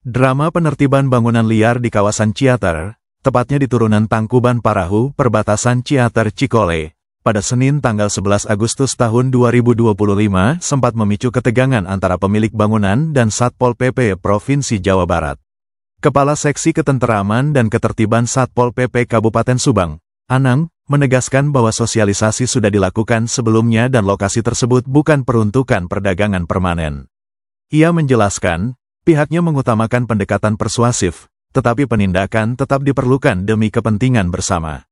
Drama penertiban bangunan liar di kawasan Ciater, tepatnya di turunan Tangkuban Parahu, perbatasan Ciater Cikole, pada Senin tanggal 11 Agustus tahun 2025 sempat memicu ketegangan antara pemilik bangunan dan Satpol PP Provinsi Jawa Barat. Kepala Seksi Ketenteraman dan Ketertiban Satpol PP Kabupaten Subang, Anang, menegaskan bahwa sosialisasi sudah dilakukan sebelumnya dan lokasi tersebut bukan peruntukan perdagangan permanen. Ia menjelaskan, pihaknya mengutamakan pendekatan persuasif, tetapi penindakan tetap diperlukan demi kepentingan bersama.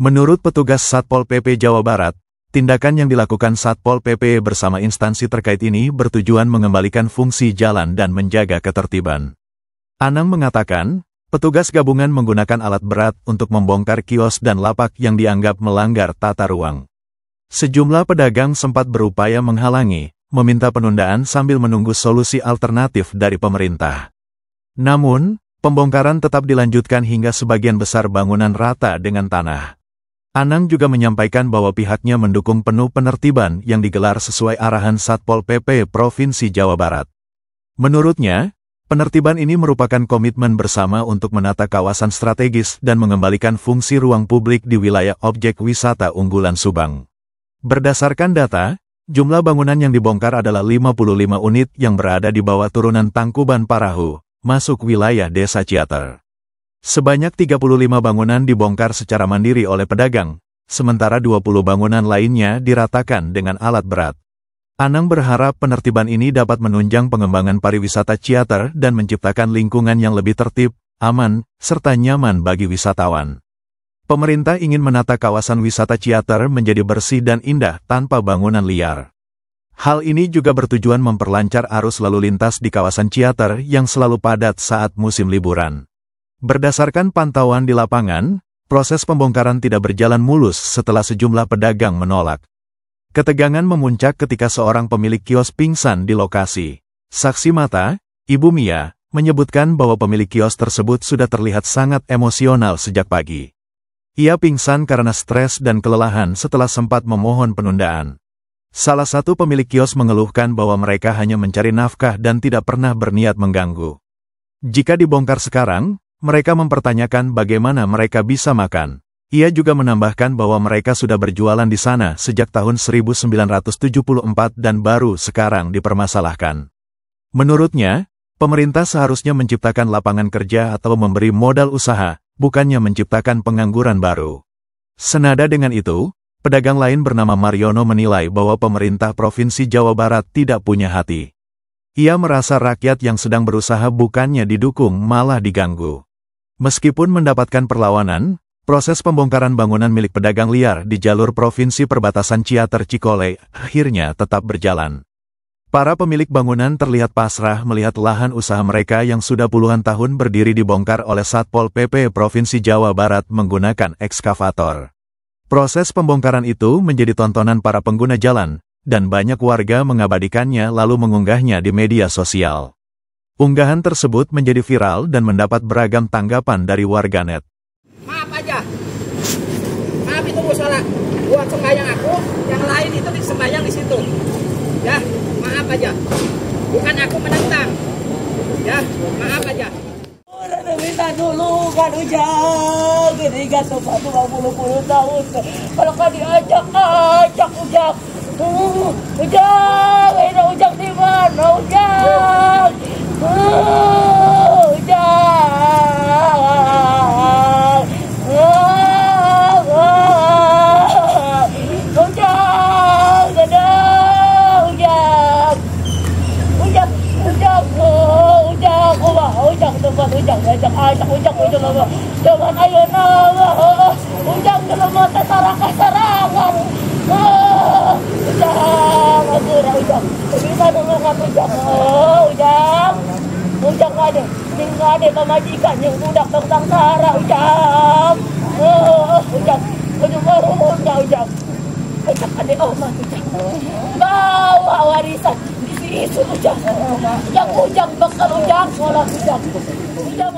Menurut petugas Satpol PP Jawa Barat, tindakan yang dilakukan Satpol PP bersama instansi terkait ini bertujuan mengembalikan fungsi jalan dan menjaga ketertiban. Anang mengatakan, petugas gabungan menggunakan alat berat untuk membongkar kios dan lapak yang dianggap melanggar tata ruang. Sejumlah pedagang sempat berupaya menghalangi, meminta penundaan sambil menunggu solusi alternatif dari pemerintah. Namun, pembongkaran tetap dilanjutkan hingga sebagian besar bangunan rata dengan tanah. Anang juga menyampaikan bahwa pihaknya mendukung penuh penertiban yang digelar sesuai arahan Satpol PP Provinsi Jawa Barat. Menurutnya, penertiban ini merupakan komitmen bersama untuk menata kawasan strategis dan mengembalikan fungsi ruang publik di wilayah objek wisata unggulan Subang. Berdasarkan data, jumlah bangunan yang dibongkar adalah 55 unit yang berada di bawah turunan Tangkuban Parahu, masuk wilayah Desa Ciater. Sebanyak 35 bangunan dibongkar secara mandiri oleh pedagang, sementara 20 bangunan lainnya diratakan dengan alat berat. Anang berharap penertiban ini dapat menunjang pengembangan pariwisata Ciater dan menciptakan lingkungan yang lebih tertib, aman, serta nyaman bagi wisatawan. Pemerintah ingin menata kawasan wisata Ciater menjadi bersih dan indah tanpa bangunan liar. Hal ini juga bertujuan memperlancar arus lalu lintas di kawasan Ciater yang selalu padat saat musim liburan. Berdasarkan pantauan di lapangan, proses pembongkaran tidak berjalan mulus setelah sejumlah pedagang menolak. Ketegangan memuncak ketika seorang pemilik kios pingsan di lokasi. Saksi mata, Ibu Mia, menyebutkan bahwa pemilik kios tersebut sudah terlihat sangat emosional sejak pagi. Ia pingsan karena stres dan kelelahan setelah sempat memohon penundaan. Salah satu pemilik kios mengeluhkan bahwa mereka hanya mencari nafkah dan tidak pernah berniat mengganggu. Jika dibongkar sekarang, mereka mempertanyakan bagaimana mereka bisa makan. Ia juga menambahkan bahwa mereka sudah berjualan di sana sejak tahun 1974 dan baru sekarang dipermasalahkan. Menurutnya, pemerintah seharusnya menciptakan lapangan kerja atau memberi modal usaha, bukannya menciptakan pengangguran baru. Senada dengan itu, pedagang lain bernama Mariono menilai bahwa pemerintah Provinsi Jawa Barat tidak punya hati. Ia merasa rakyat yang sedang berusaha bukannya didukung malah diganggu. Meskipun mendapatkan perlawanan, proses pembongkaran bangunan milik pedagang liar di jalur provinsi perbatasan Ciater Cikole akhirnya tetap berjalan. Para pemilik bangunan terlihat pasrah melihat lahan usaha mereka yang sudah puluhan tahun berdiri dibongkar oleh Satpol PP Provinsi Jawa Barat menggunakan ekskavator. Proses pembongkaran itu menjadi tontonan para pengguna jalan, dan banyak warga mengabadikannya lalu mengunggahnya di media sosial. Unggahan tersebut menjadi viral dan mendapat beragam tanggapan dari warganet. Maaf aja, maaf itu musola buat sembahyang aku, yang lain itu disembahyang di situ. Ya, maaf aja. Bukan aku menentang. Ya, maaf aja. Udah minta dulu kan Ujang. Gini gantung 20 tahun. Kalau kan diajak Ujang. Ujang, ini Ujang di mana Ujang? Ujang, jangan ayo nama, Ujang dalam mata sarangan. Ujang, Ujang, bisa dulu kan Ujang ada, tinggal ada pemajikan yang budak tentang Sarah, Ujang, Ujang baru Ujang ada omat Ujang, bawa warisan di situ Ujang bakal Ujang, sekolah Ujang. Ujang